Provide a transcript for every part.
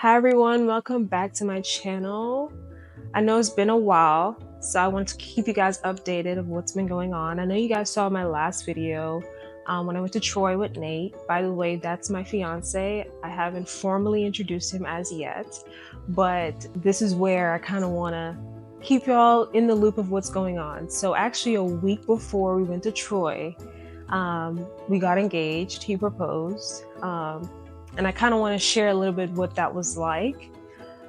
Hi everyone, welcome back to my channel. I know it's been a while, so I want to keep you guys updated of what's been going on. I know you guys saw my last video when I went to Troy with Nate. By the way, that's my fiance. I haven't formally introduced him as yet, but this is where I kind of want to keep y'all in the loop of what's going on. So actually a week before we went to Troy, we got engaged. He proposed. And I kind of want to share a little bit what that was like.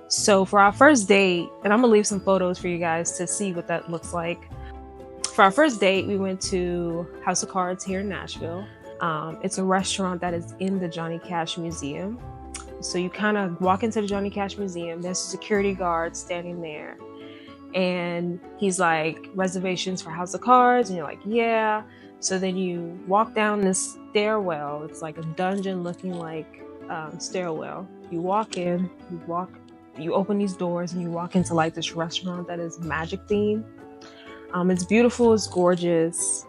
So for our first date, and I'm gonna leave some photos for you guys to see what that looks like. For our first date, we went to House of Cards here in Nashville. It's a restaurant that is in the Johnny Cash Museum. So you kind of walk into the Johnny Cash Museum, there's a security guard standing there. And he's like, reservations for House of Cards? And you're like, yeah. So then you walk down this stairwell. It's like a dungeon looking like stairwell. You walk in, you open these doors and you walk into like this restaurant that is magic themed. It's beautiful, it's gorgeous.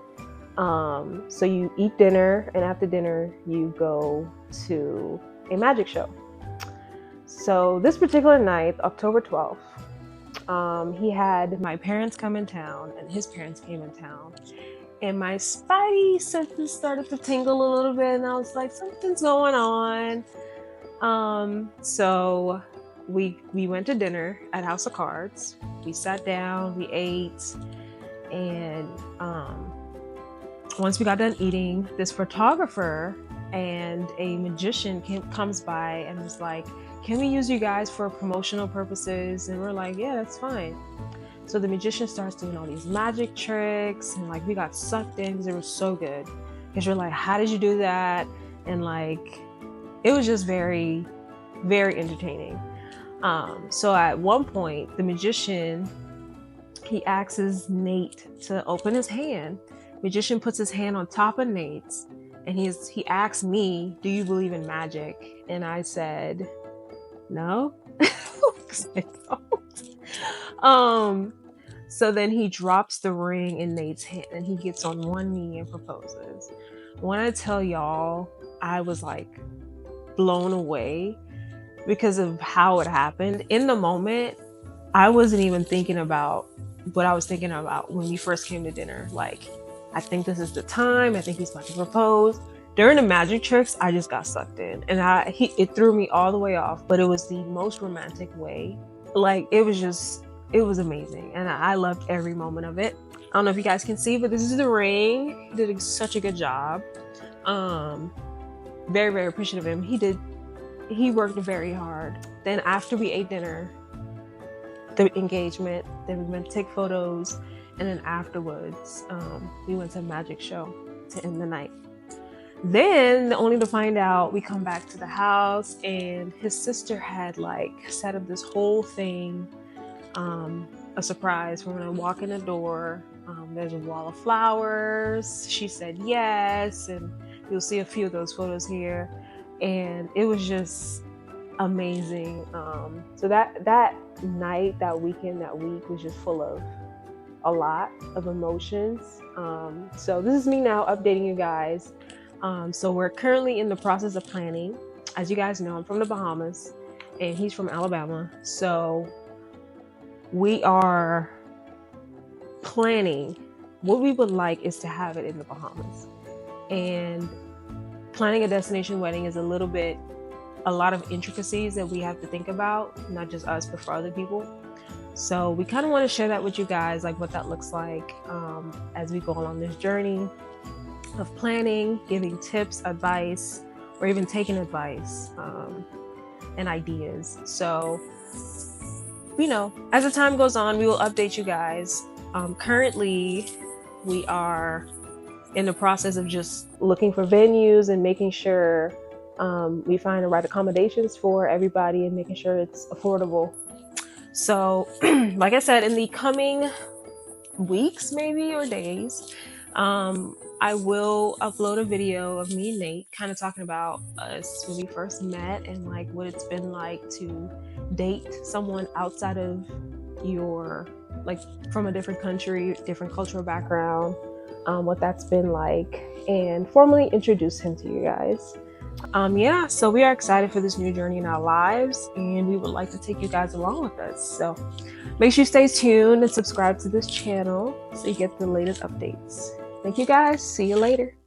So you eat dinner, and after dinner you go to a magic show. So this particular night, October 12th, he had my parents come in town and his parents came in town. And my spidey senses started to tingle a little bit, and I was like, something's going on. So we went to dinner at House of Cards. We sat down, we ate, and once we got done eating, this photographer and a magician comes by and was like, can we use you guys for promotional purposes? And we're like, yeah, that's fine. So the magician starts doing all these magic tricks, and like we got sucked in because it was so good. Because you're like, how did you do that? And like, it was just very, very entertaining. So at one point, the magician, he asks Nate to open his hand. Magician puts his hand on top of Nate's, and he asks me, do you believe in magic? And I said, no. So then he drops the ring in Nate's hand and he gets on one knee and proposes. When I tell y'all, I was like blown away because of how it happened. In the moment, I wasn't even thinking about what I was thinking about when we first came to dinner. Like, I think this is the time. I think he's about to propose. During the magic tricks, I just got sucked in, and it threw me all the way off, but it was the most romantic way. Like, it was amazing, and I loved every moment of it. I don't know if you guys can see, but this is the ring. He did such a good job. Very, very appreciative of him. He worked very hard. Then after we ate dinner, the engagement, then we went to take photos, and then afterwards, we went to a magic show to end the night. Then, only to find out, we come back to the house and his sister had like set up this whole thing, a surprise for when I walk in the door. There's a wall of flowers. She said yes, and you'll see a few of those photos here. And it was just amazing. So that night, that weekend, that week was just full of a lot of emotions. So this is me now updating you guys. So we're currently in the process of planning. As you guys know, I'm from the Bahamas and he's from Alabama. So we are planning. What we would like is to have it in the Bahamas. And planning a destination wedding is a lot of intricacies that we have to think about, not just us, but for other people. So we kind of want to share that with you guys, like what that looks like as we go along this journey of planning, giving tips, advice, or even taking advice and ideas. So, as the time goes on, we will update you guys. Currently, we are in the process of just looking for venues and making sure we find the right accommodations for everybody and making sure it's affordable. So, like I said, in the coming weeks, maybe, or days, I will upload a video of me and Nate kind of talking about us when we first met and like what it's been like to date someone outside of from a different country, different cultural background, what that's been like, and formally introduce him to you guys. Yeah, so we are excited for this new journey in our lives, and we would like to take you guys along with us. So make sure you stay tuned and subscribe to this channel so you get the latest updates. Thank you guys. See you later.